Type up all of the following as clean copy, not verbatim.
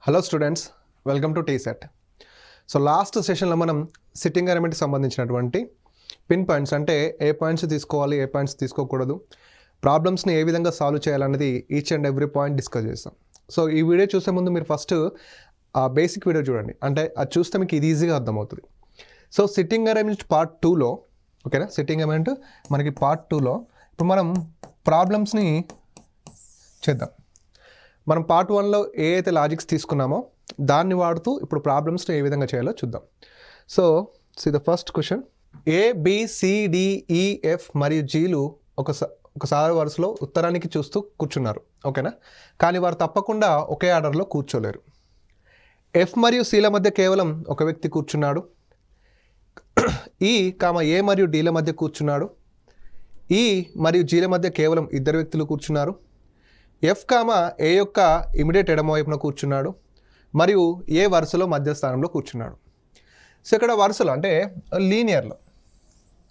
Hello students, welcome to టీసెట్. So last సెషన్లో మనం సిట్టింగ్ అరేంజ్మెంట్కి సంబంధించినటువంటి పిన్ పాయింట్స్, అంటే ఏ పాయింట్స్ తీసుకోవాలి, ఏ పాయింట్స్ తీసుకోకూడదు, ప్రాబ్లమ్స్ని ఏ విధంగా సాల్వ్ చేయాలనేది each and every point discuss చేస్తాం. సో ఈ వీడియో చూసే ముందు మీరు ఫస్ట్ ఆ బేసిక్ వీడియో చూడండి, అంటే అది చూస్తే మీకు ఇది ఈజీగా అర్థమవుతుంది. సో సిట్టింగ్ అరేంజ్మెంట్ పార్ట్ 2లో, ఓకేనా, సిట్టింగ్ అరేంజ్మెంట్ మనకి పార్ట్ 2లో ఇప్పుడు మనం ప్రాబ్లమ్స్ని చేద్దాం. మనం పార్ట్ 1లో ఏ అయితే లాజిక్స్ తీసుకున్నామో దాన్ని వాడుతూ ఇప్పుడు ప్రాబ్లమ్స్ని ఏ విధంగా చేయాలో చూద్దాం. So the first question, ABCDEF మరియు జీలు ఒకసారి వరుసలో ఉత్తరానికి చూస్తూ కూర్చున్నారు, ఓకేనా, కానీ వారు తప్పకుండా ఒకే ఆర్డర్లో కూర్చోలేరు. F మరియు Cల మధ్య కేవలం ఒక వ్యక్తి కూర్చున్నాడు. E, A మరియు Dల మధ్య కూర్చున్నాడు. E మరియు Gల మధ్య కేవలం ఇద్దరు వ్యక్తులు కూర్చున్నారు. F, A యొక్క ఇమిడియట్ ఎడమ వైపున కూర్చున్నాడు మరియు ఏ వరుసలో మధ్యస్థానంలో కూర్చున్నాడు. సో ఇక్కడ వరుసలో అంటే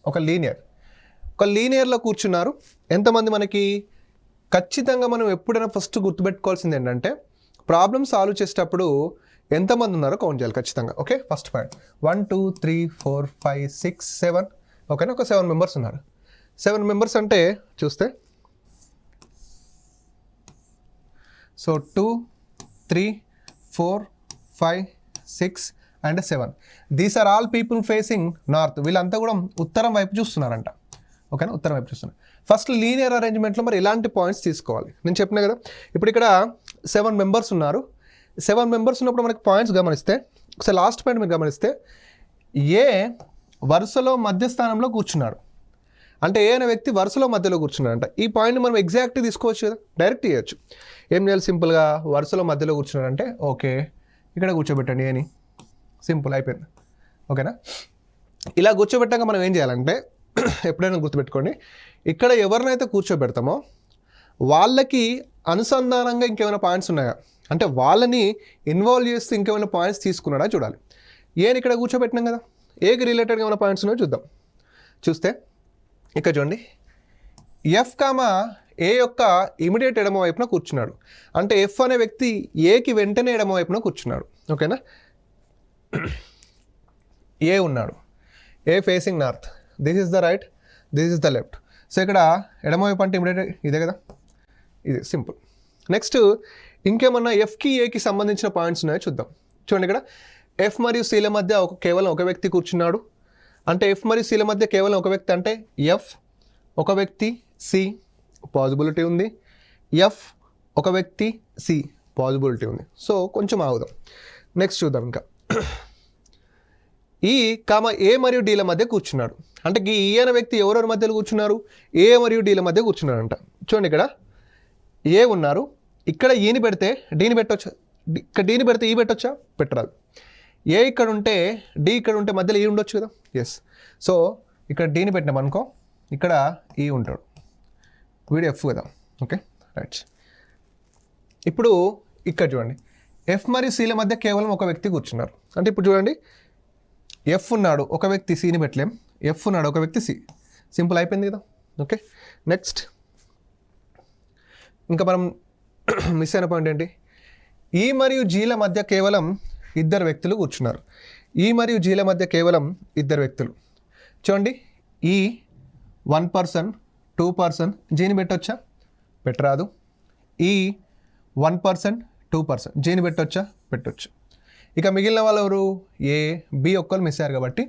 ఒక లీనియర్లో కూర్చున్నారు. ఎంతమంది మనకి ఖచ్చితంగా మనం ఎప్పుడైనా ఫస్ట్ గుర్తుపెట్టుకోవాల్సింది ఏంటంటే ప్రాబ్లమ్ సాల్వ్ చేసేటప్పుడు ఎంతమంది ఉన్నారో కౌంట్ చేయాలి ఖచ్చితంగా. ఓకే, ఫస్ట్ పాయింట్ 1 2 3 4 5 6 7, ఓకేనా, ఒక 7 మెంబర్స్ ఉన్నారు. 7 మెంబర్స్ అంటే చూస్తే so 2 3 4 5 6 and 7, these are all people facing north. వీళ్ళంతా కూడా ఉత్తరం వైపు చూస్తున్నారంట, ఓకేనా, ఉత్తరం వైపు చూస్తున్నారు. ఫస్ట్ లీనియర్ అరేంజ్మెంట్లో మరి ఇలాంటి పాయింట్స్ తీసుకోవాలి. నేను చెప్పినా కదా, ఇప్పుడు ఇక్కడ 7 మెంబర్స్ ఉన్నారు. 7 మెంబర్స్ ఉన్నప్పుడు మనకి పాయింట్స్ గమనిస్తే, ఒకసారి లాస్ట్ పాయింట్ మీరు గమనిస్తే, ఏ వరుసలో మధ్యస్థానంలో కూర్చున్నాడు, అంటే ఏ అనే వ్యక్తి వరుసలో మధ్యలో కూర్చున్నాడంట. ఈ పాయింట్ మనం ఎగ్జాక్ట్గా తీసుకోవచ్చు కదా, డైరెక్ట్ చేయొచ్చు. ఏం చేయాలి, సింపుల్గా వరుసలో మధ్యలో కూర్చున్నాడంటే ఓకే ఇక్కడ కూర్చోబెట్టండి అని, సింపుల్ అయిపోయింది, ఓకేనా. ఇలా కూర్చోబెట్టాక మనం ఏం చేయాలంటే ఎప్పుడైనా గుర్తుపెట్టుకోండి, ఇక్కడ ఎవరినైతే కూర్చోబెడతామో వాళ్ళకి అనుసంధానంగా ఇంకేమైనా పాయింట్స్ ఉన్నాయా, అంటే వాళ్ళని ఇన్వాల్వ్ చేస్తూ ఇంకేమైనా పాయింట్స్ తీసుకున్నాడా చూడాలి. ఏని ఇక్కడ కూర్చోబెట్టినాం కదా, ఏకి రిలేటెడ్గా ఏమైనా పాయింట్స్ ఉన్నాయో చూద్దాం. చూస్తే ఇక్కడ చూడండి, F, A యొక్క ఇమిడియట్ ఎడమ వైపున కూర్చున్నాడు, అంటే F అనే వ్యక్తి ఏకి వెంటనే ఎడమ వైపున కూర్చున్నాడు, ఓకేనా. ఏ ఉన్నాడు, A facing north, this is the right, this is the left. So ఇక్కడ ఎడమ వైపు అంటే ఇమిడియట్ ఇదే కదా, ఇది సింపుల్. నెక్స్ట్ ఇంకేమన్నా Fకి ఏకి సంబంధించిన పాయింట్స్ ఉన్నాయో చూద్దాం. చూడండి, ఇక్కడ F మరియు Cల మధ్య కేవలం ఒక వ్యక్తి కూర్చున్నాడు, అంటే F మరియు Cల మధ్య కేవలం ఒక వ్యక్తి అంటే F ఒక వ్యక్తి, C పాజిబిలిటీ ఉంది, F ఒక వ్యక్తి, C పాజిబిలిటీ ఉంది. సో కొంచెం ఆగుదాం, నెక్స్ట్ చూద్దాం. ఇంకా E, A మరియు Dల మధ్య కూర్చున్నాడు, అంటే ఈ అనే వ్యక్తి ఎవరెవరి మధ్యలో కూర్చున్నారు, A మరియు Dల మధ్య కూర్చున్నాడంట. చూడండి, ఇక్కడ ఏ ఉన్నారు, ఇక్కడ ఈని పెడితే డీని పెట్టొచ్చా, ఇక్కడ డీని పెడితే ఈ పెట్టొచ్చా, పెట్టరాదు. ఏ ఇక్కడ ఉంటే డి ఇక్కడ ఉంటే మధ్యలో ఈ ఉండొచ్చు కదా, ఎస్. సో ఇక్కడ డీని పెట్టినాం అనుకో, ఇక్కడ ఈ ఉంటాడు, వీడు F కదా, ఓకే రైట్. ఇప్పుడు ఇక్కడ చూడండి, F మరియు Cల మధ్య కేవలం ఒక వ్యక్తి కూర్చున్నారు, అంటే ఇప్పుడు చూడండి F ఉన్నాడు ఒక వ్యక్తి, Cని పెట్టలేం, F ఉన్నాడు ఒక వ్యక్తి, C, సింపుల్ అయిపోయింది కదా, ఓకే. నెక్స్ట్ ఇంకా మనం మిస్ అయిన పాయింట్ ఏంటి, E మరియు Gల మధ్య కేవలం ఇద్దరు వ్యక్తులు కూర్చున్నారు. E మరియు Gల మధ్య కేవలం ఇద్దరు వ్యక్తులు. చూడండి, E 1 పర్సన్ 2 పర్సన్, జీని పెట్టొచ్చా, పెట్టరాదు. E 1 పర్సన్ 2 పర్సన్, జీని పెట్టొచ్చా, పెట్టొచ్చు. ఇక మిగిలిన వాళ్ళు ఎవరు, A B ఒక్కరు మిస్ అయ్యారు కాబట్టి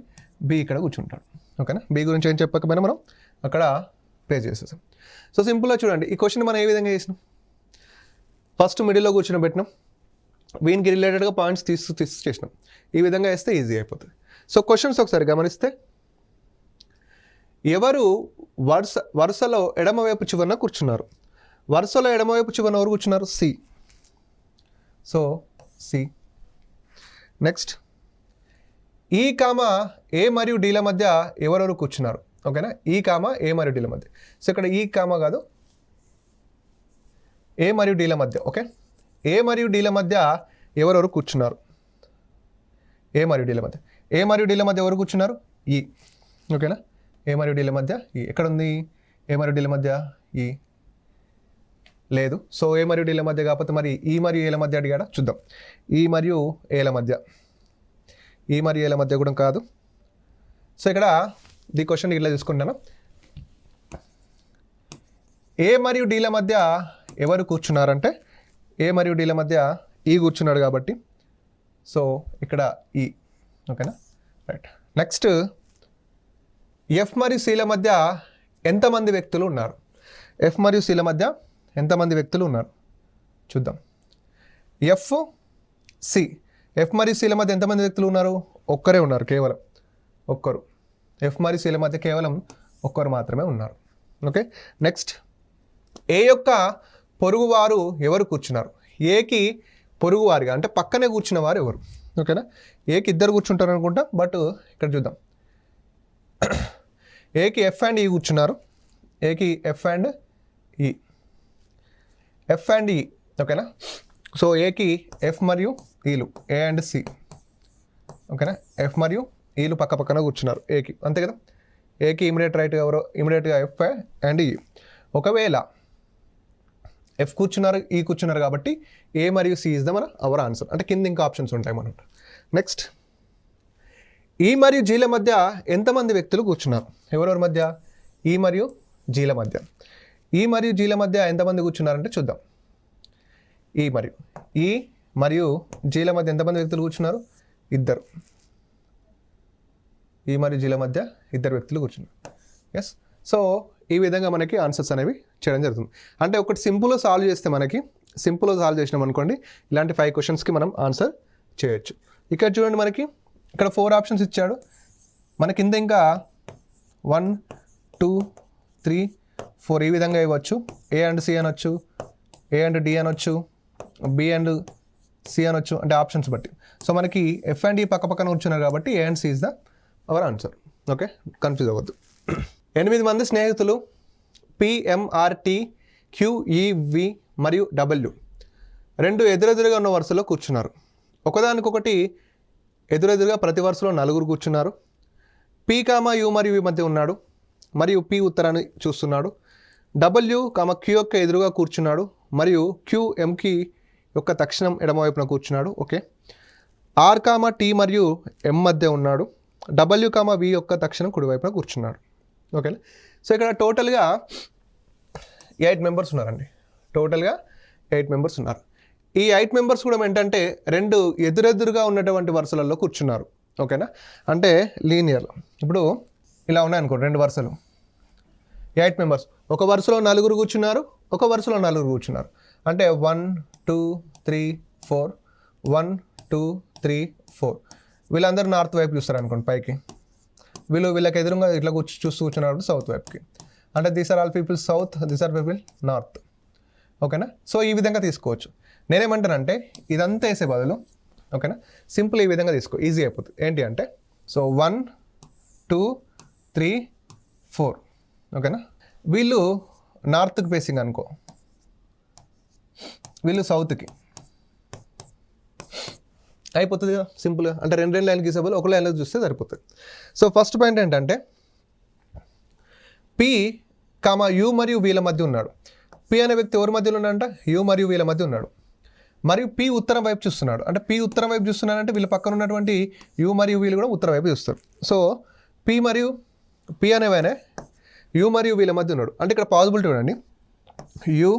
B ఇక్కడ కూర్చుంటాడు, ఓకేనా. B గురించి ఏం చెప్పకపోయినా మనం అక్కడ పే చేసేసాం. సో సింపుల్గా చూడండి, ఈ క్వశ్చన్ మనం ఏ విధంగా చేసినాం, ఫస్ట్ మిడిల్లో కూర్చొని పెట్టినాం, వీనికి రిలేటెడ్గా పాయింట్స్ తీస్తూ చేసినాం. ఈ విధంగా వేస్తే ఈజీ అయిపోతుంది. సో క్వశ్చన్స్ ఒకసారి గమనిస్తే, ఎవరు వరుసలో ఎడమవైపు చివరన కూర్చున్నారు, వరుసలో ఎడమవైపు చివరన ఎవరు కూర్చున్నారు, C. So C. Next E, A మరియు Dల మధ్య ఎవరెవరు కూర్చున్నారు, ఓకేనా. E, A మరియు Dల మధ్య, సో ఇక్కడ E, కాదు A మరియు Dల మధ్య, ఓకే. A మరియు Dల మధ్య ఎవరెవరు కూర్చున్నారు, A మరియు Dల మధ్య, A మరియు Dల మధ్య ఎవరు కూర్చున్నారు, E, ఓకేనా. A మరియు Dల మధ్య E ఎక్కడ ఉంది, A మరియు Dల మధ్య E, లేదు. సో ఏ మరియు డీల మధ్య కాకపోతే మరి ఈ మరియు ఏల మధ్య అడిగాడా, చూద్దాం. ఈ మరియు ఏల మధ్య, ఈ మరియు ఏల మధ్య కూడా కాదు. సో ఇక్కడ ది క్వశ్చన్ ఇట్లా తీసుకుంటాను. ఏ మరియు డీల మధ్య ఎవరు కూర్చున్నారంటే ఏ మరియు డీల మధ్య ఈ కూర్చున్నాడు కాబట్టి సో ఇక్కడ ఈ. ఓకేనా, రైట్. నెక్స్ట్ ఎఫ్ మరియు సిల మధ్య ఎంతమంది వ్యక్తులు ఉన్నారు? ఎఫ్ మరియు సిల మధ్య ఎంతమంది వ్యక్తులు ఉన్నారు చూద్దాం. ఎఫ్ సి, ఎఫ్ మరియు సిల మధ్య ఎంతమంది వ్యక్తులు ఉన్నారు? ఒక్కరే ఉన్నారు, కేవలం ఒక్కరు. ఎఫ్ మరియు సిల మధ్య కేవలం ఒక్కరు మాత్రమే ఉన్నారు. ఓకే. నెక్స్ట్ ఏ యొక్క పొరుగువారు ఎవరు కూర్చున్నారు? ఏకి పొరుగువారిగా అంటే పక్కనే కూర్చున్న వారు ఎవరు? ఓకేనా, ఏకి ఇద్దరు కూర్చుంటారు అనుకుంటా, బట్ ఇక్కడ చూద్దాం. ఏకి ఎఫ్ అండ్ ఈ కూర్చున్నారు, ఏకి ఎఫ్ అండ్ ఈ, ఎఫ్ అండ్ ఈ. ఓకేనా, సో ఏకి ఎఫ్ మరియు ఈలు, ఏ అండ్ సి. ఓకేనా, ఎఫ్ మరియు ఈలు పక్క పక్కన కూర్చున్నారు ఏకి, అంతే కదా. ఏకి ఇమిడియట్ రైట్ ఎవరో, ఇమిడియట్గా ఎఫ్ అండ్ ఈ. ఒకవేళ ఎఫ్ కూర్చున్నారు, ఈ కూర్చున్నారు కాబట్టి ఏ మరియు సి ఇస్ ద మన అవర్ ఆన్సర్. అంటే కింద ఇంకా ఆప్షన్స్ ఉంటాయి మనకు. నెక్స్ట్ ఈ మరియు జీల మధ్య ఎంతమంది వ్యక్తులు కూర్చున్నారు? ఎవరెవరి మధ్య? ఈ మరియు జీల మధ్య. ఈ మరియు జీల మధ్య ఎంతమంది కూర్చున్నారంటే చూద్దాం. ఈ మరియు జీల మధ్య ఎంతమంది వ్యక్తులు కూర్చున్నారు? ఇద్దరు. ఈ మరియు జీల మధ్య ఇద్దరు వ్యక్తులు కూర్చున్నారు. ఎస్. సో ఈ విధంగా మనకి ఆన్సర్స్ అనేవి చేయడం జరుగుతుంది. అంటే ఒకటి సింపుల్గా సాల్వ్ చేస్తే మనకి, సింపుల్గా సాల్వ్ చేసినాం అనుకోండి, ఇలాంటి 5 క్వశ్చన్స్కి మనం ఆన్సర్ చేయొచ్చు. ఇక్కడ చూడండి, మనకి ఇక్కడ 4 ఆప్షన్స్ ఇచ్చాడు. మన కింద ఇంకా 1 2 3 4 ఈ విధంగా ఇవ్వచ్చు. ఏ అండ్ సి అనొచ్చు, ఏ అండ్ డి అనొచ్చు, బి అండ్ సి అనొచ్చు, అంటే ఆప్షన్స్ బట్టి. సో మనకి ఎఫ్ అండ్ ఈ పక్క పక్కన కూర్చున్నారు కాబట్టి A and C is the our answer. Okay, confuse అవ్వద్దు. 8 మంది స్నేహితులు పిఎంఆర్టీ క్యూఈవి మరియు డబ్ల్యూ రెండు ఎదురెదురుగా ఉన్న వరుసలో కూర్చున్నారు. ఒకదానికొకటి ఎదురెదురుగా ప్రతి వరుసలో 4 కూర్చున్నారు. పి కామా యు మరియు వి మధ్య ఉన్నాడు మరియు పి ఉత్తరాన్ని చూస్తున్నాడు. డబ్ల్యూ కామా క్యూ యొక్క ఎదురుగా కూర్చున్నాడు మరియు క్యూ ఎంకి యొక్క తక్షణం ఎడమవైపున కూర్చున్నాడు. ఓకే. ఆర్ కామా టీ మరియు ఎం మధ్య ఉన్నాడు. డబ్ల్యూ కామా వి యొక్క తక్షణం కుడివైపున కూర్చున్నాడు. ఓకేనా. సో ఇక్కడ టోటల్గా 8 మెంబర్స్ ఉన్నారండి. టోటల్గా 8 మెంబర్స్ ఉన్నారు. ఈ 8 మెంబర్స్ కూడా ఏంటంటే రెండు ఎదురెదురుగా ఉన్నటువంటి వరుసలలో కూర్చున్నారు. ఓకేనా, అంటే లీనియర్. ఇప్పుడు ఇలా ఉన్నాయనుకో, 2 వరుసలు, 8 మెంబర్స్. ఒక వరుసలో 4 కూర్చున్నారు, ఒక వరుసలో 4 కూర్చున్నారు. అంటే 1 2 3 4, 1 2 3 4. వీళ్ళందరూ నార్త్ వైపు చూస్తారు అనుకోండి, పైకి. వీళ్ళకి ఎదురుగా ఇట్లా చూస్తూ కూర్చున్నారు సౌత్ వైపుకి. అంటే these are all people south, these are people north. ఓకేనా. సో ఈ విధంగా తీసుకోవచ్చు. నేనేమంటానంటే ఇదంతా వేసే బదులు, ఓకేనా, సింపుల్ ఈ విధంగా తీసుకో, ఈజీ అయిపోతుంది. ఏంటి అంటే, సో 1 2 3 4. ఓకేనా. వీళ్ళు నార్త్కి ఫేసింగ్ అనుకో, వీళ్ళు సౌత్కి, అయిపోతుంది కదా సింపుల్గా. అంటే 2 లైన్లు గీసే ఒక లైన్లో చూస్తే సరిపోతుంది. సో ఫస్ట్ పాయింట్ ఏంటంటే పి కామా యు మరియు వీళ్ళ మధ్య ఉన్నాడు. పి అనే వ్యక్తి ఎవరి మధ్యలో ఉన్నాడంట? యు మరియు వీళ్ళ మధ్య ఉన్నాడు. మరియు పి ఉత్తరం వైపు చూస్తున్నాడు. అంటే పి ఉత్తరం వైపు చూస్తున్నాడంటే వీళ్ళ పక్కన ఉన్నటువంటి యు మరియు వీళ్ళు కూడా ఉత్తరం వైపు చూస్తారు. సో పి అనేవానే యు మరియు వీళ్ళ మధ్య ఉన్నాడు. అంటే ఇక్కడ పాసిబిలిటీ చూడండి, యు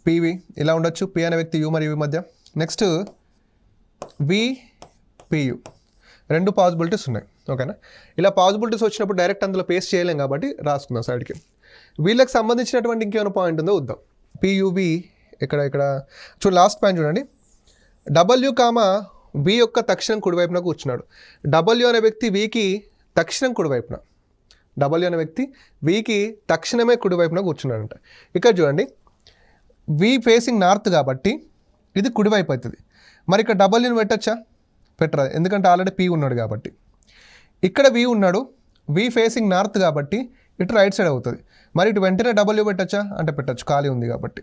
పివి ఇలా ఉండొచ్చు. పి అనే వ్యక్తి యు మరియు వి మధ్య. నెక్స్ట్ వి పియు, 2 పాసిబిలిటీస్ ఉన్నాయి. ఓకేనా. ఇలా పాసిబిలిటీస్ వచ్చినప్పుడు డైరెక్ట్ అందులో పేస్ట్ చేయలేం కాబట్టి రాసుకుందాం సైడ్కి. వీళ్ళకి సంబంధించినటువంటి ఇంకేమైనా పాయింట్ ఉందో వద్దాం. పియువి ఇక్కడ చూడండి, లాస్ట్ పాయింట్ చూడండి. డబ్ల్యూ కామా వి యొక్క తక్షణం కుడివైపున కూర్చున్నాడు. డబ్ల్యూ అనే వ్యక్తి వికి తక్షణం కుడివైపున, డబ్ల్యూ అనే వ్యక్తి వికి తక్షణమే కుడివైపున కూర్చున్నాడంట. ఇక్కడ చూడండి, వి ఫేసింగ్ నార్త్ కాబట్టి ఇది కుడివైపు అవుతుంది. మరి ఇక్కడ డబ్ల్యూని పెట్టచ్చా? పెట్టరాదు, ఎందుకంటే ఆల్రెడీ పి ఉన్నాడు కాబట్టి. ఇక్కడ వి ఉన్నాడు, వి ఫేసింగ్ నార్త్ కాబట్టి ఇటు రైట్ సైడ్ అవుతుంది. మరి ఇటు వెంటనే డబ్ల్యూ పెట్టచ్చా అంటే పెట్టచ్చు, ఖాళీ ఉంది కాబట్టి.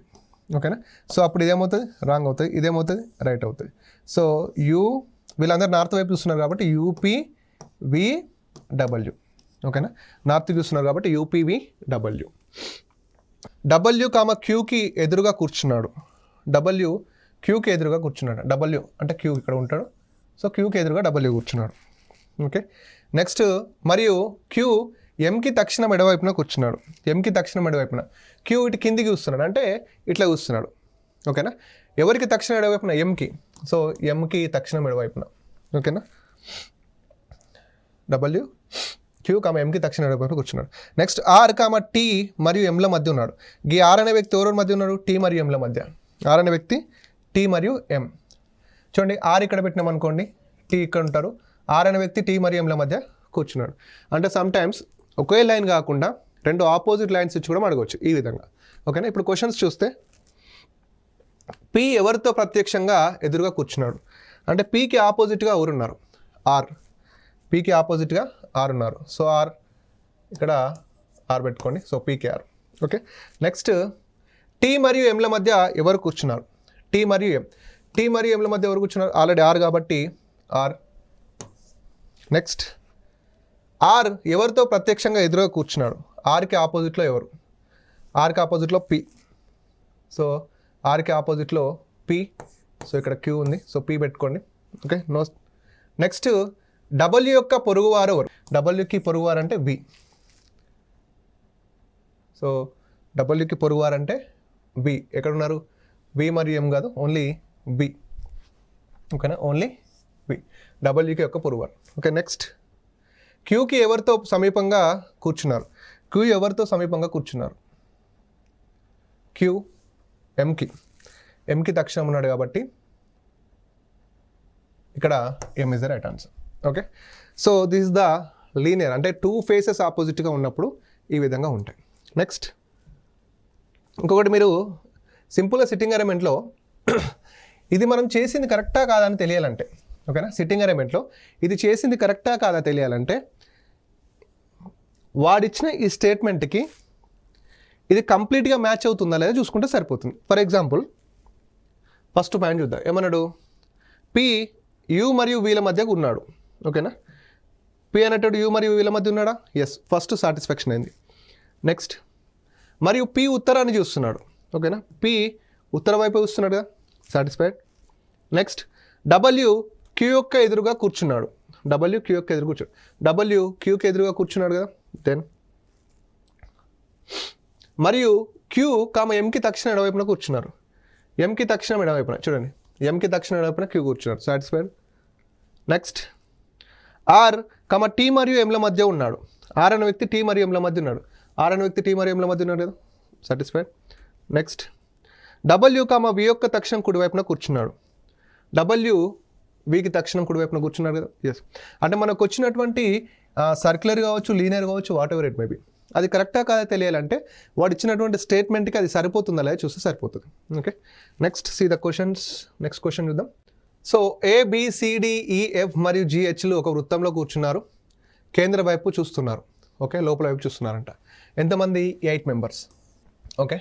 ఓకేనా. సో అప్పుడు ఇదేమవుతుంది? రాంగ్ అవుతుంది. ఇదేమవుతుంది? రైట్ అవుతుంది. సో వీళ్ళందరూ నార్త్ వైపు చూస్తున్నారు కాబట్టి యూపీ వి డబ్ల్యూ. ఓకేనా. నార్త్ చూస్తున్నారు కాబట్టి యూపీ వి డబ్ల్యూ. డబ్ల్యూ కామ క్యూకి ఎదురుగా కూర్చున్నాడు. డబ్ల్యూ క్యూకి ఎదురుగా కూర్చున్నాడు. డబ్ల్యూ అంటే క్యూ ఇక్కడ ఉంటాడు. సో క్యూకి ఎదురుగా డబ్ల్యూ కూర్చున్నాడు. ఓకే, నెక్స్ట్ మరియు క్యూ ఎంకి తక్షణం ఎడవైపున కూర్చున్నాడు. ఎంకి తక్షణం ఎడవైపున. క్యూ ఇటు కిందికి చూస్తున్నాడు అంటే ఇట్లా చూస్తున్నాడు. ఓకేనా, ఎవరికి తక్షణం ఎడవైపున? ఎంకి. సో ఎంకి తక్షణం ఎడవైపున. ఓకేనా, డబ్ల్యూ క్యూ కామ ఎంకి తక్షణ ఎడవైపున కూర్చున్నాడు. నెక్స్ట్ ఆర్ కామ టీ మరియు ఎంల మధ్య ఉన్నాడు. ఈ ఆర్ అనే వ్యక్తి ఎవరి మధ్య ఉన్నాడు? టీ మరియు ఎంల మధ్య. ఆర్ అనే వ్యక్తి టీ మరియు ఎం. చూడండి, ఆర్ ఇక్కడ పెట్టినాం అనుకోండి, టీ ఇక్కడ ఉంటారు. ఆర్ అనే వ్యక్తి టీ మరియు ఎంల మధ్య కూర్చున్నాడు. అంటే సమ్ టైమ్స్ ఒకే లైన్ కాకుండా రెండు ఆపోజిట్ లైన్స్ ఇచ్చి కూడా అడగవచ్చు ఈ విధంగా. ఓకేనా, ఇప్పుడు క్వశ్చన్స్ చూస్తే పి ఎవరితో ప్రత్యక్షంగా ఎదురుగా కూర్చున్నాడు అంటే పీకి ఆపోజిట్గా ఎవరున్నారు? ఆర్. పీకి ఆపోజిట్గా ఆర్ ఉన్నారు. సో ఆర్ ఇక్కడ ఆర్ పెట్టుకోండి. సో పీకి ఆర్. ఓకే, నెక్స్ట్ టీ మరియు ఎంల మధ్య ఎవరు కూర్చున్నారు? టీ మరియు ఎం. టీ మరియు ఎంల మధ్య ఎవరు కూర్చున్నారు? ఆల్రెడీ ఆర్ కాబట్టి ఆర్. నెక్స్ట్ ఆర్ ఎవరితో ప్రత్యక్షంగా ఎదురుగా కూర్చున్నాడు? ఆర్కి ఆపోజిట్లో ఎవరు? ఆర్కి ఆపోజిట్లో పి. సో ఆర్కి ఆపోజిట్లో పి. సో ఇక్కడ క్యూ ఉంది. సో పి పెట్టుకోండి. Okay, no. నెక్స్ట్ డబ్ల్యూ యొక్క పొరుగువారు ఎవరు? డబ్ల్యూకి పొరుగువారు అంటే వి. సో డబ్ల్యూకి పొరుగువారు అంటే బి. ఎక్కడున్నారు? వి మరియు ఎం కాదు, ఓన్లీ బి. ఓకేనా, ఓన్లీ బి. డబ్ల్యూకి యొక్క పొరుగువారు. ఓకే, నెక్స్ట్ క్యూకి ఎవరితో సమీపంగా కూర్చున్నారు? క్యూ ఎవరితో సమీపంగా కూర్చున్నారు? క్యూ ఎంకి. ఎంకి తక్షణం ఉన్నాడు కాబట్టి ఇక్కడ M is the right answer. Okay, so this is the linear అంటే టూ ఫేసెస్ ఆపోజిట్గా ఉన్నప్పుడు ఈ విధంగా ఉంటాయి. నెక్స్ట్ ఇంకొకటి, మీరు సింపుల్గా సిట్టింగ్ అరేంజ్మెంట్లో ఇది మనం చేసింది కరెక్టా కాదా అని తెలియాలంటే, ఓకేనా, సిట్టింగ్ అరేంజ్మెంట్లో ఇది చేసింది కరెక్టా కాదా తెలియాలంటే వాడిచ్చిన ఈ స్టేట్మెంట్కి ఇది కంప్లీట్గా మ్యాచ్ అవుతుందా లేదా చూసుకుంటే సరిపోతుంది. ఫర్ ఎగ్జాంపుల్ ఫస్ట్ పాయింట్ చూద్దాం. ఏమన్నాడు? పి యు మరియు వీళ్ళ మధ్య ఉన్నాడు. ఓకేనా, పి అనేటప్పుడు యు మరియు వీళ్ళ మధ్య ఉన్నాడా? ఎస్, ఫస్ట్ సాటిస్ఫాక్షన్ అయింది. నెక్స్ట్ మరియు పి ఉత్తరాన్ని చూస్తున్నాడు. ఓకేనా, పి ఉత్తర వైపు చూస్తున్నాడు కదా, సాటిస్ఫైడ్. నెక్స్ట్ డబ్ల్యూ క్యూ యొక్క ఎదురుగా కూర్చున్నాడు. డబ్ల్యూ క్యూ యొక్క ఎదురు కూర్చున్నాడు. డబ్ల్యూ క్యూకి ఎదురుగా కూర్చున్నాడు కదా, దెన్ మరియు క్యూ కామ ఎంకి తక్షణ ఎడవైపున కూర్చున్నారు. ఎంకి తక్షణం ఎడవైపున చూడండి, ఎంకి తక్షణ ఎడవైపున క్యూ కూర్చున్నారు, satisfied. Next R comma T మరియు ఎంల మధ్య ఉన్నాడు. ఆర్ అనే వ్యక్తి టీ మరియు ఎంల మధ్య ఉన్నాడు. ఆర్ అనే వ్యక్తి టీ మరియు ఎంల మధ్య ఉన్నాడు కదా, సాటిస్ఫైడ్. నెక్స్ట్ డబ్ల్యూ కామ వి యొక్క తక్షణం కుడివైపున కూర్చున్నాడు. డబ్ల్యూ వికి తక్షణం కుడివైపున కూర్చున్నాడు కదా, ఎస్. అంటే మనకు వచ్చినటువంటి సర్క్యులర్ కావచ్చు, లీనియర్ కావచ్చు, వాట్ ఎవర్ ఇట్ మేబీ, అది కరెక్టా కాదా తెలియాలంటే వాడు ఇచ్చినటువంటి స్టేట్మెంట్కి అది సరిపోతుందా లేదా చూస్తే సరిపోతుంది. Okay, next see the questions. Next question చూద్దాం. సో ABCDEF మరియు GHలు ఒక వృత్తంలో కూర్చున్నారు, కేంద్ర వైపు చూస్తున్నారు. ఓకే, లోపల వైపు చూస్తున్నారంట. ఎంతమంది? 8 మెంబర్స్. ఓకే,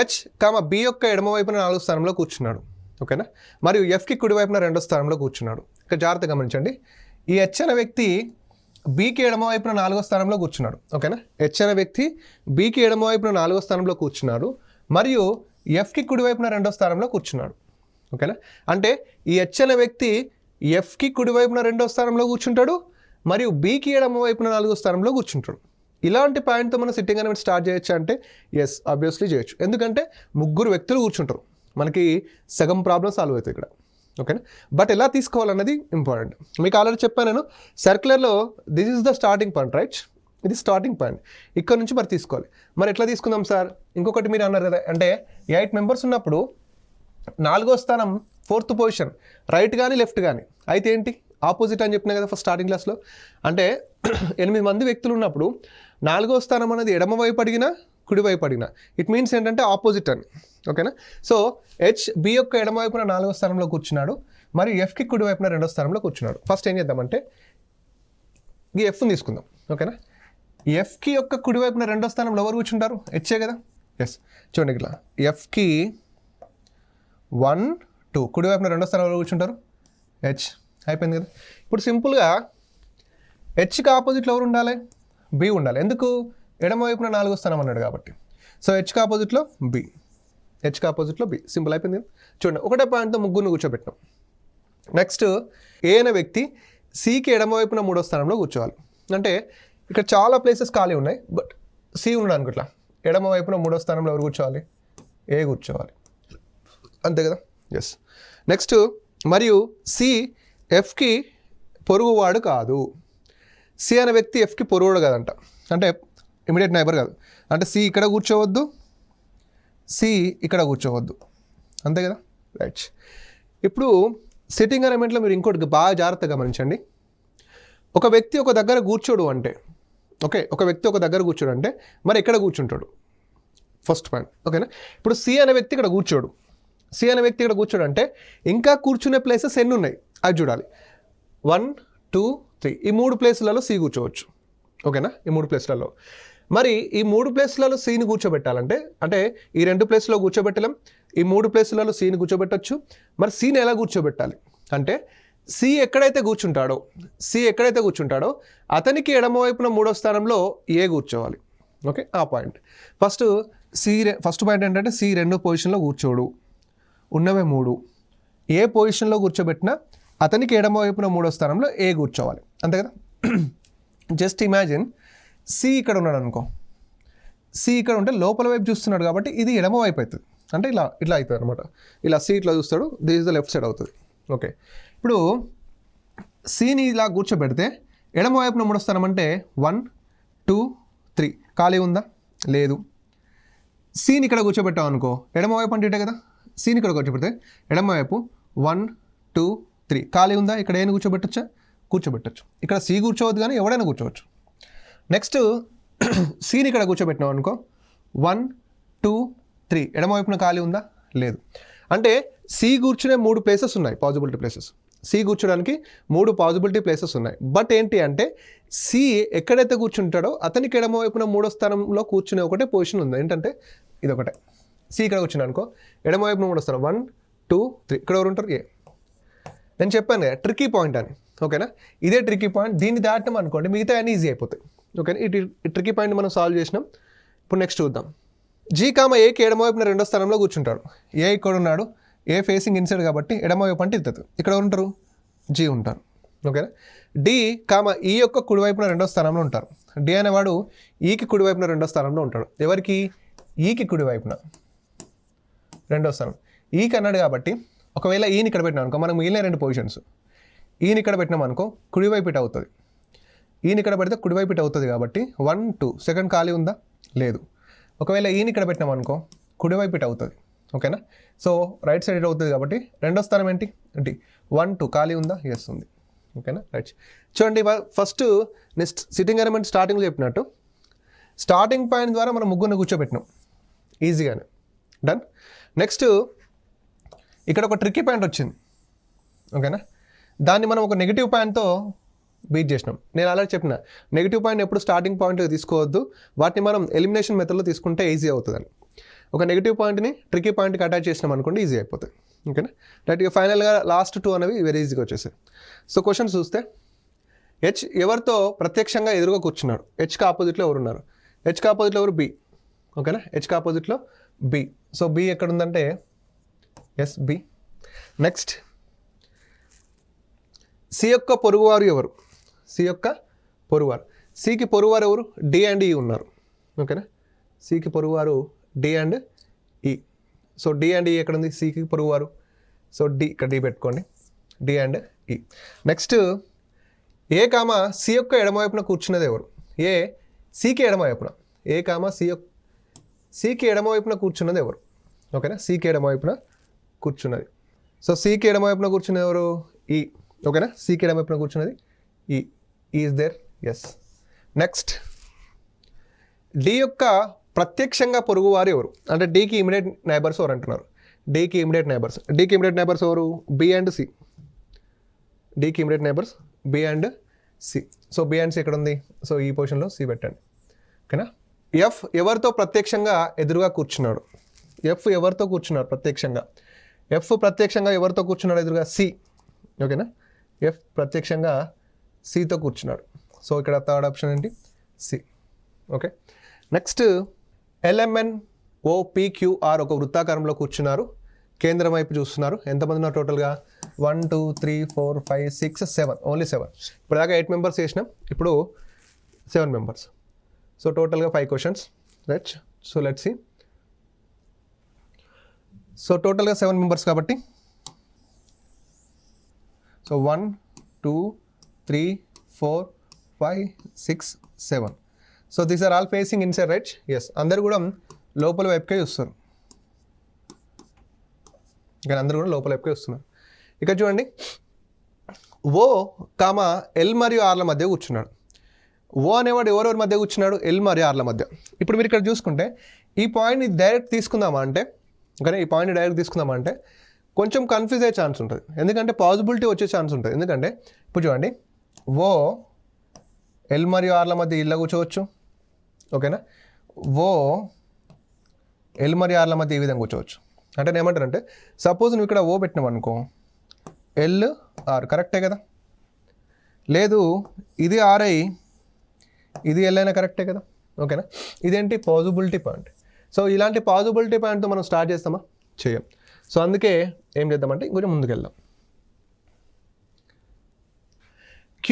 H కామ B యొక్క ఎడమ వైపున 4వ స్థానంలో కూర్చున్నాడు. ఓకేనా, మరియు Fకి కుడి వైపున 2వ స్థానంలో కూర్చున్నాడు. ఇక జాగ్రత్త గమనించండి, ఈ H అనే వ్యక్తి Bకి ఎడమ వైపున 4వ స్థానంలో కూర్చున్నాడు. ఓకేనా, H అనే వ్యక్తి Bకి ఎడమ వైపున 4వ స్థానంలో కూర్చున్నాడు మరియు Fకి కుడి వైపున 2వ స్థానంలో కూర్చున్నాడు. ఓకేనా, అంటే ఈ H అనే వ్యక్తి Fకి కుడి వైపున 2వ స్థానంలో కూర్చుంటాడు మరియు Bకి ఎడమ వైపున 4వ స్థానంలో కూర్చుంటాడు. ఇలాంటి పాయింట్తో మనం సిట్టింగ్ అనేది స్టార్ట్ చేయొచ్చు అంటే ఎస్, ఆబ్వియస్లీ చేయొచ్చు. ఎందుకంటే ముగ్గురు వ్యక్తులు కూర్చుంటారు, మనకి సగం ప్రాబ్లం సాల్వ్ అవుతాయి ఇక్కడ. ఓకేనా, బట్ ఎలా తీసుకోవాలన్నది ఇంపార్టెంట్. మీకు ఆల్రెడీ చెప్పాను నేను, సర్క్యులర్లో this is the starting point, right? ఇది స్టార్టింగ్ పాయింట్, ఇక్కడ నుంచి మరి తీసుకోవాలి. మరి ఎట్లా తీసుకుందాం సార్? ఇంకొకటి మీరు అన్నారు కదా, అంటే 8 మెంబర్స్ ఉన్నప్పుడు 4వ స్థానం 4th పొజిషన్, రైట్ కానీ లెఫ్ట్ కానీ అయితే ఏంటి? ఆపోజిట్ అని చెప్పినా కదా ఫస్ట్ స్టార్టింగ్ క్లాస్లో. అంటే 8 మంది వ్యక్తులు ఉన్నప్పుడు 4వ స్థానం అనేది ఎడమ వైపు అడిగినా కుడి వైపు అడిగినా ఇట్ మీన్స్ ఏంటంటే ఆపోజిట్ అని. ఓకేనా, సో B యొక్క ఎడమ వైపున 4వ స్థానంలో కూర్చున్నాడు మరియు Fకి కుడి వైపున 2వ స్థానంలో కూర్చున్నాడు. ఫస్ట్ ఏం చేద్దామంటే ఈ Fని తీసుకుందాం. ఓకేనా, Fకి యొక్క కుడి వైపున 2వ స్థానంలో ఎవరు కూర్చుంటారు? హెచ్చే కదా, ఎస్. చూడండి ఇట్లా Fకి 1 2 కుడి వైపున 2వ స్థానంలో ఎవరు కూర్చుంటారు? హెచ్. అయిపోయింది కదా. ఇప్పుడు సింపుల్గా హెచ్కి ఆపోజిట్లో ఎవరు ఉండాలి? బి ఉండాలి. ఎందుకు? ఎడమ వైపున 4వ స్థానం అన్నాడు కాబట్టి. సో హెచ్కి ఆపోజిట్లో బి, హెచ్కి ఆపోజిట్లో బి, సింపుల్ అయిపోయింది. చూడండి ఒకటే పాయింట్తో ముగ్గురిని కూర్చోబెట్టినాం. నెక్స్ట్ ఏ అనే వ్యక్తి సికి ఎడమవైపున 3వ స్థానంలో కూర్చోవాలి. అంటే ఇక్కడ చాలా ప్లేసెస్ ఖాళీ ఉన్నాయి, బట్ సి ఉండడానికి ఇట్లా ఎడమవైపున 3వ స్థానంలో ఎవరు కూర్చోవాలి? ఏ కూర్చోవాలి, అంతే కదా. ఎస్. నెక్స్ట్ మరియు సి ఎఫ్కి పొరుగువాడు కాదు. సి అనే వ్యక్తి ఎఫ్కి పొరుగువాడు కాదంట, అంటే ఇమీడియట్ నైబర్ కాదు. అంటే సి ఇక్కడ కూర్చోవద్దు, సి ఇక్కడ కూర్చోవద్దు, అంతే కదా. రైట్. ఇప్పుడు సిట్టింగ్ అరేంజ్మెంట్లో మీరు ఇంకోటి బాగా జాగ్రత్తగా గమనించండి. ఒక వ్యక్తి ఒక దగ్గర కూర్చోడు అంటే, ఓకే, ఒక వ్యక్తి ఒక దగ్గర కూర్చోడు అంటే మరి ఎక్కడ కూర్చుంటాడు? ఫస్ట్ పాయింట్, ఓకేనా. ఇప్పుడు సి అనే వ్యక్తి ఇక్కడ కూర్చోడు, సి అనే వ్యక్తి ఇక్కడ కూర్చోడు అంటే ఇంకా కూర్చునే ప్లేసెస్ ఎన్ని ఉన్నాయి అది చూడాలి. 1, 2, 3 ఈ 3 ప్లేసులలో సి కూర్చోవచ్చు, ఓకేనా. ఈ 3 ప్లేసులలో మరి ఈ 3 ప్లేసులలో సిని కూర్చోబెట్టాలంటే, అంటే ఈ 2 ప్లేసులో కూర్చోబెట్టలేం, ఈ 3 ప్లేసులలో సిని కూర్చోబెట్టచ్చు. మరి సిని ఎలా కూర్చోబెట్టాలి అంటే సి ఎక్కడైతే కూర్చుంటాడో అతనికి ఎడమవైపున 3వ స్థానంలో ఏ కూర్చోవాలి, ఓకే. ఆ పాయింట్ ఫస్ట్ పాయింట్ ఏంటంటే సి 2వ పొజిషన్లో కూర్చోడు, ఉన్నవే 3. ఏ పొజిషన్లో కూర్చోబెట్టినా అతనికి ఎడమవైపున 3వ స్థానంలో ఏ కూర్చోవాలి, అంతే కదా. జస్ట్ ఇమాజిన్ సి ఇక్కడ ఉన్నాడు అనుకో, సి ఇక్కడ ఉంటే లోపల వైపు చూస్తున్నాడు కాబట్టి ఇది ఎడమ వైపు అవుతుంది, అంటే ఇట్లా అవుతుంది అనమాట. ఇలా సి ఇట్లా చూస్తాడు, this is the left side అవుతుంది, ఓకే. ఇప్పుడు సిని ఇలా కూర్చోబెడితే ఎడమ వైపున 3వ స్థానం అంటే 1, 2, 3 ఖాళీ ఉందా? లేదు. సిని ఇక్కడ కూర్చోబెట్టాం అనుకో, ఎడమవైపు అంటే ఇటే కదా, సిని ఇక్కడ కూర్చోబెడితే ఎడమవైపు 1, 2, 3 ఖాళీ ఉందా? ఇక్కడ ఏం కూర్చోబెట్టచ్చు. ఇక్కడ సి కూర్చోవద్దు కానీ ఎవడైనా కూర్చోవచ్చు. నెక్స్ట్ సిని ఇక్కడ కూర్చోబెట్టినాం అనుకో, 1, 2, 3 ఎడమవైపున ఖాళీ ఉందా? లేదు. అంటే సి కూర్చునే 3 ప్లేసెస్ ఉన్నాయి, పాసిబిలిటీ ప్లేసెస్. సి కూర్చోడానికి 3 పాసిబిలిటీ ప్లేసెస్ ఉన్నాయి. బట్ ఏంటి అంటే సి ఎక్కడైతే కూర్చుంటాడో అతనికి ఎడమవైపున 3వ స్థానంలో కూర్చునే ఒకటే పొజిషన్ ఉంది, ఏంటంటే ఇది ఒకటే. సి ఇక్కడ కూర్చున్నా అనుకో, ఎడమవైపున 3వ స్థానం 1, 2, 3 ఇక్కడ ఎవరు ఉంటారు? ఏ. నేను చెప్పాను కదా ట్రిక్కీ పాయింట్ అని, ఓకేనా. ఇదే ట్రిక్కీ పాయింట్, దీన్ని దాటం అనుకోండి మిగతా అన్నీ ఈజీ అయిపోతాయి, ఓకేనా. ఈ ట్రిక్కీ పాయింట్ మనం సాల్వ్ చేసినాం. ఇప్పుడు నెక్స్ట్ చూద్దాం. జీ కామ ఏకి ఎడమవైపున 2వ స్థానంలో కూర్చుంటాడు. ఏ ఇక్కడ ఉన్నాడు, ఏ ఫేసింగ్ ఇన్సైడ్ కాబట్టి ఎడమవైపు అంటే ఇద్దరు ఇక్కడ ఉంటారు, జీ ఉంటారు, ఓకేనా. డి కామ ఈ యొక్క కుడివైపున 2వ స్థానంలో ఉంటారు. డి అనేవాడు ఈకి కుడివైపున 2వ స్థానంలో ఉంటాడు. ఎవరికి? ఈకి కుడివైపున 2వ స్థానం. ఈకి అన్నాడు కాబట్టి ఒకవేళ ఈని ఇక్కడ పెట్టినాం అనుకో, మనం మిగిలిన 2 పొజిషన్స్ ఈని ఇక్కడ పెట్టినాం అనుకో కుడివైపు ఇటు అవుతుంది, ఈని ఇక్కడ పెడితే కుడివైపు ఇటు అవుతుంది కాబట్టి 1, 2 సెకండ్ ఖాళీ ఉందా? లేదు. ఒకవేళ ఈని ఇక్కడ పెట్టినాం అనుకో కుడివైపు ఇటు అవుతుంది, ఓకేనా. సో రైట్ సైడ్ ఇటు అవుతుంది కాబట్టి 2వ స్థానం ఏంటి? 1, 2 ఖాళీ ఉందా? ఎస్ ఉంది, ఓకేనా. రైట్. చూడండి ఫస్ట్ నెక్స్ట్ సిట్టింగ్ అరేంజ్మెంట్ స్టార్టింగ్లో చెప్పినట్టు స్టార్టింగ్ పాయింట్ ద్వారా మనం ముగ్గురిని కూర్చోబెట్టినాం ఈజీగానే, డన్. నెక్స్ట్ ఇక్కడ ఒక ట్రిక్కీ పాయింట్ వచ్చింది, ఓకేనా. దాన్ని మనం ఒక నెగిటివ్ పాయింట్తో బీట్ చేసినాం. నేను అలా చెప్పిన నెగిటివ్ పాయింట్ ఎప్పుడు స్టార్టింగ్ పాయింట్ తీసుకోవద్దు, వాటిని మనం ఎలిమినేషన్ మెథడ్లో తీసుకుంటే ఈజీ అవుతుందని. ఒక నెగిటివ్ పాయింట్ని ట్రిక్కీ పాయింట్కి అటాచ్ చేసినాం అనుకోండి ఈజీ అయిపోతుంది, ఓకేనా. రైట్. ఫైనల్గా లాస్ట్ 2 అనేవి వెరీ ఈజీగా వచ్చేసాయి. సో క్వశ్చన్ చూస్తే హెచ్ ఎవరితో ప్రత్యక్షంగా ఎదురుగా కూర్చున్నాడు? హెచ్కి ఆపోజిట్లో ఎవరు ఉన్నారు? హెచ్కి ఆపోజిట్లో ఎవరు? బి, ఓకేనా. హెచ్కి ఆపోజిట్లో బి. సో బి ఎక్కడ ఉందంటే ఎస్ బి. నెక్స్ట్ సి యొక్క పొరుగువారు ఎవరు? సి యొక్క పొరుగువారు. సికి పొరుగువారు ఎవరు? డి అండ్ ఈ ఉన్నారు, ఓకేనా. సికి పొరుగువారు డి అండ్ ఈ. సో డి అండ్ ఈ ఎక్కడ ఉంది? సికి పొరుగువారు. సో డి ఇక్కడ డి పెట్టుకోండి, డి అండ్ ఈ. నెక్స్ట్ ఏ కామ సి యొక్క ఎడమవైపున కూర్చున్నది ఎవరు? ఏ సికి ఎడమవైపున, ఏ కామ సికి ఎడమవైపున కూర్చున్నది ఎవరు? ఓకేనా. సికి ఎడమవైపున కూర్చున్నది. సో సికి ఎడమవైపున కూర్చున్నది ఎవరు? ఈ, ఓకేనా. సికి ఎడమవైపున కూర్చున్నది E. Is there? Yes. Next D యొక్క ప్రత్యక్షంగా పొరుగువారు ఎవరు? అంటే డీకి ఇమిడియట్ నైబర్స్ ఎవరు అంటున్నారు? డీకి ఇమిడియట్ నైబర్స్ ఎవరు? B and C. డీకి immediate neighbours B and C. So B and C ఎక్కడ ఉంది? సో ఈ పొజిషన్లో సి పెట్టండి, ఓకేనా. ఎఫ్ ఎవరితో ప్రత్యక్షంగా ఎదురుగా కూర్చున్నాడు? ఎఫ్ ఎవరితో కూర్చున్నారు ప్రత్యక్షంగా? ఎఫ్ ప్రత్యక్షంగా ఎవరితో కూర్చున్నాడు ఎదురుగా? సి, ఓకేనా. ఎఫ్ ప్రత్యక్షంగా సితో కూర్చున్నాడు. సో ఇక్కడ థర్డ్ ఆప్షన్ ఏంటి? C, okay. Next L M N OPQR ఒక వృత్తాకారంలో కూర్చున్నారు, కేంద్రం వైపు చూస్తున్నారు. ఎంతమంది ఉన్నారు టోటల్గా? 1 2 3 4 5 6 7, ఓన్లీ 7. ఇప్పుడు దాకా 8 మెంబర్స్ చేసినాం, ఇప్పుడు 7 మెంబర్స్. సో టోటల్గా 5 questions, right? So let's see. So టోటల్గా 7 మెంబర్స్ కాబట్టి so 1 2 3 4 5 6 7. So these are all facing inside, right? Yes, అందరు కూడా లోపల వైపుకే చూస్తారు. ఇక్కడ అందరూ కూడా లోపల వైపుకే వస్తున్నారు. ఇక్కడ చూడండి, O, L మరియు Rల మధ్య కూర్చున్నాడు. O అనేవాడు ఎవరెవరి మధ్య కూర్చున్నాడు? L మరియు Rల మధ్య. ఇప్పుడు మీరు ఇక్కడ చూసుకుంటే ఈ పాయింట్ని డైరెక్ట్ తీసుకుందామా అంటే, ఓకే, ఈ పాయింట్ని డైరెక్ట్ తీసుకుందామా అంటే కొంచెం కన్ఫ్యూజ్ అయ్యే ఛాన్స్ ఉంటుంది. ఎందుకంటే పాసిబిలిటీ వచ్చే ఛాన్స్ ఉంటుంది. ఎందుకంటే ఇప్పుడు చూడండి, O L మరియు Rల మధ్య ఇలా కూర్చోవచ్చు, ఓకేనా? O L మరియు Rల మధ్య ఈ విధంగా కూర్చోవచ్చు. అంటే నేను ఏమంటానంటే, సపోజ్ నువ్వు ఇక్కడ O పెట్టినావు అనుకో, LR కరెక్టే కదా? లేదు ఇది R అయి ఇది L అయినా కరెక్టే కదా? ఓకేనా? ఇదేంటి? Possibility point. సో ఇలాంటి పాసిబిలిటీ పాయింట్తో మనం స్టార్ట్ చేస్తామా? చేయం. సో అందుకే ఏం చేద్దామంటే కొంచెం ముందుకు వెళ్దాం. Q,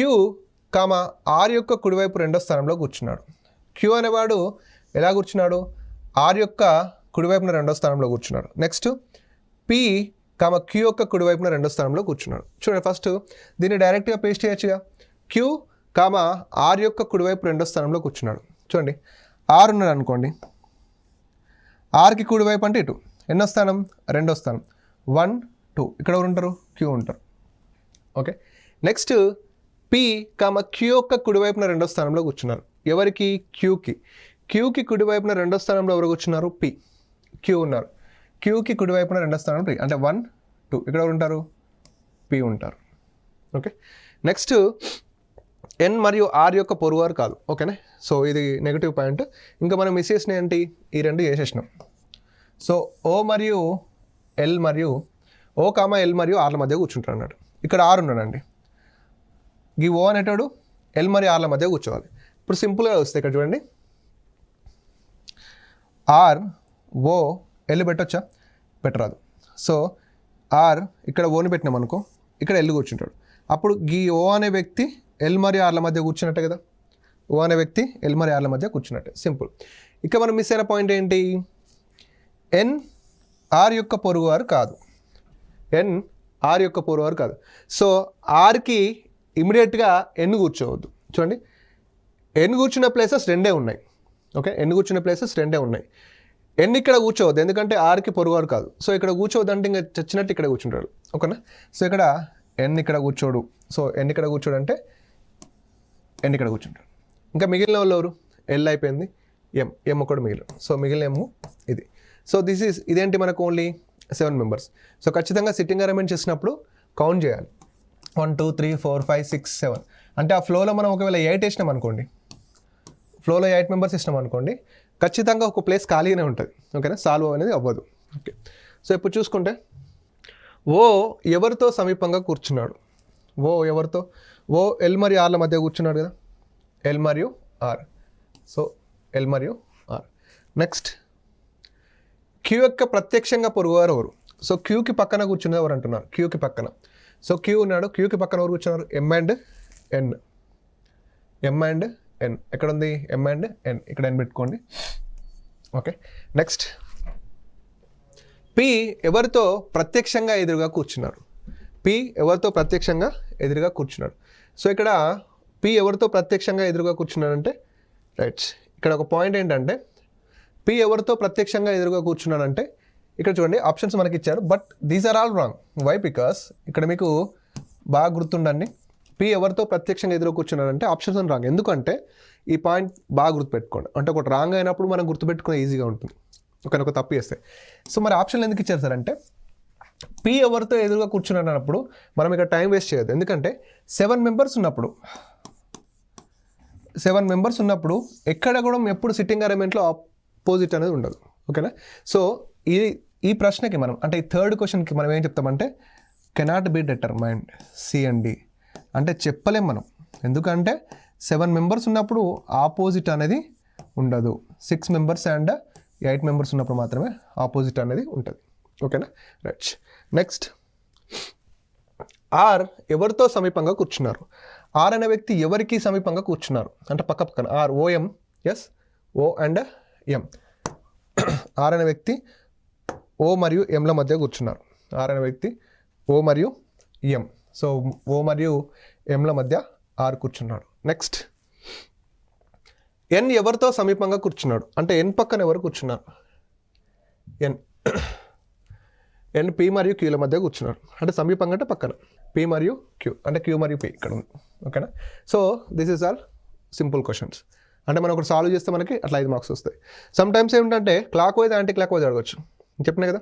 R యొక్క కుడివైపు రెండో స్థానంలో కూర్చున్నాడు. Q అనేవాడు ఎలా కూర్చున్నాడు? R యొక్క కుడివైపున రెండో స్థానంలో కూర్చున్నాడు. నెక్స్ట్ P, Q యొక్క కుడివైపున రెండో స్థానంలో కూర్చున్నాడు. చూడండి, ఫస్ట్ దీన్ని డైరెక్ట్గా పేస్ట్ చేయొచ్చుగా. Q, R యొక్క కుడివైపు రెండో స్థానంలో కూర్చున్నాడు. చూడండి, R ఉన్నాడు అనుకోండి, Rకి కుడివైపు అంటే ఇటు ఎన్నో స్థానం? రెండో స్థానం. 1 2, ఇక్కడ ఎవరు ఉంటారు? Q ఉంటారు. ఓకే, నెక్స్ట్ P, Q యొక్క కుడివైపున రెండో స్థానంలో కూర్చున్నారు. ఎవరికి? Qకి కుడివైపున రెండో స్థానంలో ఎవరు కూర్చున్నారు? P, Q ఉన్నారు. Qకి కుడివైపున రెండో స్థానంలో P, అంటే 1 2, ఇక్కడ ఎవరు ఉంటారు? P ఉంటారు. ఓకే, నెక్స్ట్ N మరియు R యొక్క పొరుగువారు కాదు. ఓకేనా? సో ఇది నెగిటివ్ పాయింట్. ఇంకా మనం మిస్ చేసిన ఏంటి? ఈ రెండు చేసేసినాం. సో O మరియు L మరియు O, L మరియు Rల మధ్య కూర్చుంటారు అన్నాడు. ఇక్కడ R ఉన్నాడండి. ఈ O అనేటాడు L మరియు Rల మధ్య కూర్చోవాలి. ఇప్పుడు సింపుల్గా వస్తే ఇక్కడ చూడండి, R O L పెట్టొచ్చా? పెట్టరాదు. సో R ఇక్కడ Oని పెట్టినాం అనుకో, ఇక్కడ L కూర్చుంటాడు. అప్పుడు ఈ O అనే వ్యక్తి L మరియు Rల మధ్య కూర్చున్నట్టే కదా? O అనే వ్యక్తి L మరియు Rల మధ్య కూర్చున్నట్టే. సింపుల్. ఇక మనం మిస్ అయిన పాయింట్ ఏంటి? N R యొక్క పొరుగువారు కాదు. N R యొక్క పొరుగువారు కాదు. సో Rకి ఇమీడియట్గా N కూర్చోవద్దు. చూడండి, N కూర్చున్న ప్లేసెస్ రెండే ఉన్నాయి. ఓకే, N కూర్చున్న ప్లేసెస్ రెండే ఉన్నాయి. N ఇక్కడ కూర్చోవద్దు, ఎందుకంటే Rకి పొరుగువారు కాదు. సో ఇక్కడ కూర్చోవద్దు అంటే ఇంకా చచ్చినట్టు ఇక్కడ కూర్చుంటాడు. ఓకేనా? సో ఇక్కడ N ఇక్కడ కూర్చోడు. సో N ఇక్కడ కూర్చోడు అంటే N ఇక్కడ కూర్చుంటాడు. ఇంకా మిగిలిన వాళ్ళు ఎవరు? L అయిపోయింది, M ఒకటి మిగిలిన. సో మిగిలిన M ఇది. సో ఇదేంటి మనకు? Only 7 members. సో ఖచ్చితంగా సిట్టింగ్ అరేంజ్మెంట్ చేసినప్పుడు కౌంట్ చేయాలి. 1 2 3 4 5 6 7. అంటే ఆ ఫ్లోలో మనం ఒకవేళ 8 వేసినాం అనుకోండి, ఫ్లోలో 8 మెంబర్స్ ఇచ్చినాం అనుకోండి, ఖచ్చితంగా ఒక ప్లేస్ ఖాళీగానే ఉంటుంది. ఓకేనా? సాల్వ్ అనేది అవ్వదు. ఓకే, సో ఇప్పుడు చూసుకుంటే O ఎవరితో సమీపంగా కూర్చున్నాడు? O ఎవరితో? O L మరియు Rల మధ్య కూర్చున్నాడు కదా? L మరియు R. సో L మరియు R. నెక్స్ట్ Q యొక్క ప్రత్యక్షంగా పొరుగువారు ఎవరు? సో Qకి పక్కన కూర్చున్నది ఎవరు అంటున్నారు? Qకి పక్కన. సో Q ఉన్నాడు, Qకి పక్కన ఎవరు కూర్చున్నారు? M and N. M and N ఎక్కడ ఉంది? M అండ్ N, ఇక్కడ N పెట్టుకోండి. ఓకే, నెక్స్ట్ P ఎవరితో ప్రత్యక్షంగా ఎదురుగా కూర్చున్నారు? P ఎవరితో ప్రత్యక్షంగా ఎదురుగా కూర్చున్నాడు? సో ఇక్కడ P ఎవరితో ప్రత్యక్షంగా ఎదురుగా కూర్చున్నాడంటే, రైట్, ఇక్కడ ఒక పాయింట్ ఏంటంటే P ఎవరితో ప్రత్యక్షంగా ఎదురుగా కూర్చున్నాడంటే, ఇక్కడ చూడండి ఆప్షన్స్ మనకి ఇచ్చారు, but these are all wrong. Why? Because ఇక్కడ మీకు బాగా గుర్తుండండి, P ఎవరితో ప్రత్యక్షంగా ఎదురుగా కూర్చున్నాడంటే ఆప్షన్స్ అని రాంగ్. ఎందుకంటే ఈ పాయింట్ బాగా గుర్తుపెట్టుకోండి. అంటే ఒకటి రాంగ్ అయినప్పుడు మనం గుర్తుపెట్టుకునే ఈజీగా ఉంటుంది, ఒక తప్పు చేస్తే. సో మరి ఆప్షన్లు ఎందుకు ఇచ్చారు సార్ అంటే, P ఎవరితో ఎదురుగా కూర్చున్నాడు అన్నప్పుడు మనం ఇక్కడ టైం వేస్ట్ చేయొద్దు. ఎందుకంటే 7 మెంబర్స్ ఉన్నప్పుడు ఎక్కడ కూడా ఎప్పుడు సిట్టింగ్ అరేంజ్మెంట్లో ఆపోజిట్ అనేది ఉండదు. ఓకేనా? సో ఈ ప్రశ్నకి మనం, అంటే ఈ థర్డ్ క్వశ్చన్కి మనం ఏం చెప్తామంటే, cannot be determined, C and D అంటే చెప్పలేం మనం. ఎందుకంటే 7 మెంబర్స్ ఉన్నప్పుడు ఆపోజిట్ అనేది ఉండదు. 6 మెంబర్స్ అండ్ ఎయిట్ మెంబర్స్ ఉన్నప్పుడు మాత్రమే ఆపోజిట్ అనేది ఉంటుంది. ఓకేనా, రైట్. నెక్స్ట్, ఆర్ ఎవరితో సమీపంగా కూర్చున్నారు? ఆర్ అనే వ్యక్తి ఎవరికి సమీపంగా కూర్చున్నారు అంటే పక్క పక్కన. R O M, yes, O and M. R అనే వ్యక్తి ఓ మరియు ఎంల మధ్య కూర్చున్నారు. ఆర్ అనే వ్యక్తి ఓ మరియు ఎం. సో ఓ మరియు ఎంల మధ్య ఆర్ కూర్చున్నాడు. నెక్స్ట్, ఎన్ ఎవరితో సమీపంగా కూర్చున్నాడు అంటే ఎన్ పక్కన ఎవరు కూర్చున్నారు? ఎన్ పి మరియు క్యూల మధ్య కూర్చున్నాడు అంటే సమీపంగా అంటే పక్కన. పి మరియు క్యూ అంటే క్యూ మరియు పి ఇక్కడ ఉంది. ఓకేనా, so this is all simple questions. అంటే మనం ఒకటి సాల్వ్ చేస్తే మనకి అట్లా 5 మార్క్స్ వస్తాయి. సమ్ టైమ్స్ ఏమిటంటే clock wise anti clock wise అడగచ్చు. చెప్పినా కదా,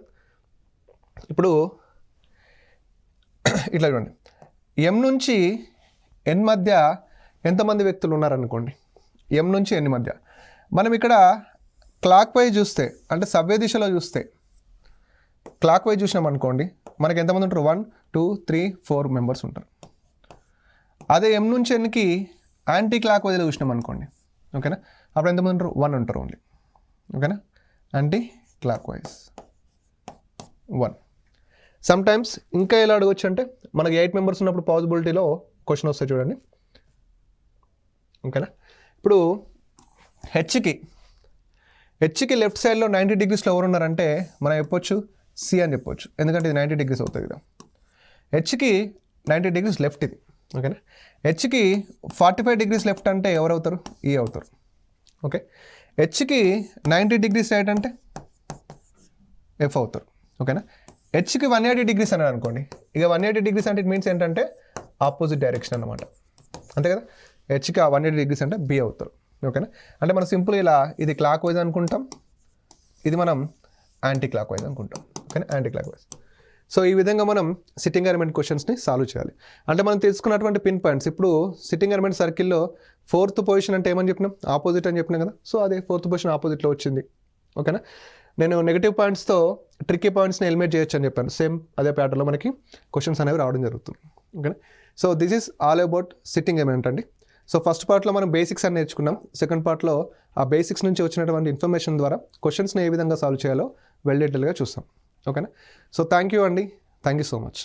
ఇప్పుడు ఇట్లా చూడండి, ఎం నుంచి ఎన్ మధ్య ఎంతమంది వ్యక్తులు ఉన్నారనుకోండి. ఎం నుంచి ఎన్ మధ్య మనం ఇక్కడ క్లాక్ వైజ్ చూస్తే అంటే సవ్య దిశలో చూస్తే క్లాక్ వైజ్ చూసినాం అనుకోండి, మనకి ఎంతమంది ఉంటారు? 1 2 3 4 మెంబర్స్ ఉంటారు. అదే ఎం నుంచి ఎన్కి యాంటీ క్లాక్ వైజ్లో చూసినాం అనుకోండి, ఓకేనా, అప్పుడు ఎంతమంది ఉంటారు? 1 ఉంటారు ఓన్లీ. ఓకేనా, anti clock wise 1. Some times ఇంకా ఎలా అడగచ్చు అంటే మనకి 8 మెంబర్స్ ఉన్నప్పుడు పాసిబిలిటీలో క్వశ్చన్ వస్తాయి చూడండి. ఓకేనా, ఇప్పుడు హెచ్కి లెఫ్ట్ సైడ్లో 90 డిగ్రీస్లో ఎవరు ఉన్నారంటే మనం చెప్పొచ్చు సి అని చెప్పొచ్చు, ఎందుకంటే ఇది 90 డిగ్రీస్ అవుతుంది కదా. హెచ్కి 90 డిగ్రీస్ లెఫ్ట్ ఇది. ఓకేనా, హెచ్కి 45 డిగ్రీస్ లెఫ్ట్ అంటే ఎవరు అవుతారు? ఈ అవుతారు. ఓకే, హెచ్కి 90 డిగ్రీస్ రైట్ అంటే ఎఫ్ అవుతారు. ఓకేనా, హెచ్కి 180 డిగ్రీస్ అన్నారు అనుకోండి, ఇక 180 డిగ్రీస్ అంటే ఇట్ మీన్స్ ఏంటంటే ఆపోజిట్ డైరెక్షన్ అనమాట, అంతే కదా. హెచ్కి 180 డిగ్రీస్ అంటే బి అవుతారు. ఓకేనా, అంటే మనం సింపుల్ ఇలా ఇది క్లాక్ వైజ్ అనుకుంటాం, ఇది మనం యాంటీ క్లాక్ వైజ్ అనుకుంటాం. ఓకేనా, యాంటీ క్లాక్ వైజ్. సో ఈ విధంగా మనం సిట్టింగ్ అరేంజ్మెంట్ క్వశ్చన్స్ని సాల్వ్ చేయాలి. అంటే మనం తెలుసుకున్నటువంటి పిన్ పాయింట్స్, ఇప్పుడు సిట్టింగ్ అరేంజ్మెంట్ సర్కిల్లో 4th పొజిషన్ అంటే ఏమని చెప్పినాం? ఆపోజిట్ అని చెప్పినాం కదా. సో అదే 4th పొజిషన్ ఆపోజిట్లో వచ్చింది. ఓకేనా, నేను నెగిటివ్ పాయింట్స్తో ట్రిక్కీ పాయింట్స్ని ఎలిమినేట్ చేయొచ్చు అని చెప్పాను. సేమ్ అదే ప్యాటర్న్లో మనకి క్వశ్చన్స్ అనేవి రావడం జరుగుతుంది. ఓకేనా, so this is all about sitting arrangement అండి. సో ఫస్ట్ పార్ట్లో మనం బేసిక్స్ అని నేర్చుకున్నాం. సెకండ్ పార్ట్లో ఆ బేసిక్స్ నుంచి వచ్చినటువంటి ఇన్ఫర్మేషన్ ద్వారా క్వశ్చన్స్ని ఏ విధంగా సాల్వ్ చేయాలో వెల్ డీటెయిల్గా చూస్తాం. ఓకేనా, సో థ్యాంక్ యూ అండి, థ్యాంక్ యూ సో మచ్.